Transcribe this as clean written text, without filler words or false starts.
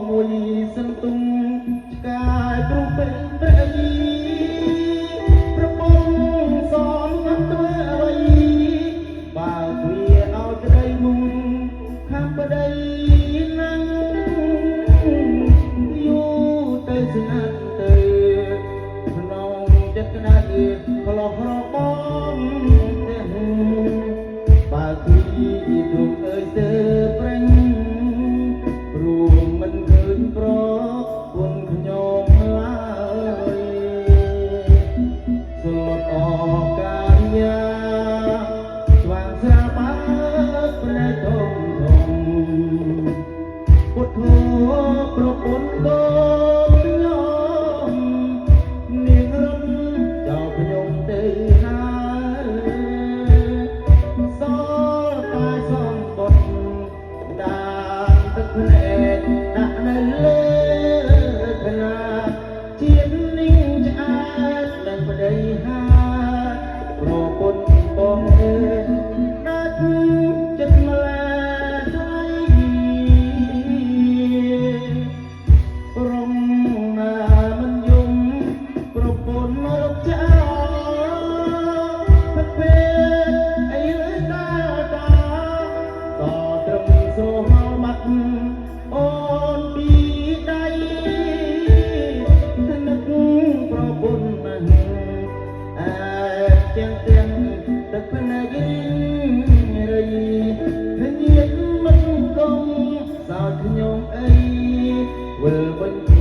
មួយសន្ទុំឆ្កាយព្រោះពេលព្រៃប្រពងសំកំធ្វើអ្វីបើវាឲ្យក្តីមុំខាំប្តីណាំយូរទៅស្ងាត់ទៅក្នុងចិត្តក្តីក្លោះរបបងទាំងបើទីទូកអើយទៅប្រេងរួមមិនឃើញប្រគុណខ្ញុំឡើយសូមអកាយាស្វាងស្រាបើប្រែធំធំពុទ្ធោប្រពន្ធកូនខ្ញុំនាងរំចោលខ្ញុំទៅហើយសល់តែសំបុត្រដានទឹកភ្នែកដាក់នៅលើថ្នាជាតិនេះឆ្អែតនឹងប្តីហើយប្រពន្ធបងអើយដាច់ចិត្តម្ល៉េះថ្លៃរំណាមិនយំប្រពន្ធរកចោលពេលអីតាតាតត្រឹមស្រហល់បាត់អូនពីដៃនឹកប្រពន្ធមិនអើទាំងទឹកភ្នែករីញាតមិនគង់សោតខ្ញុំអីវិលវិញ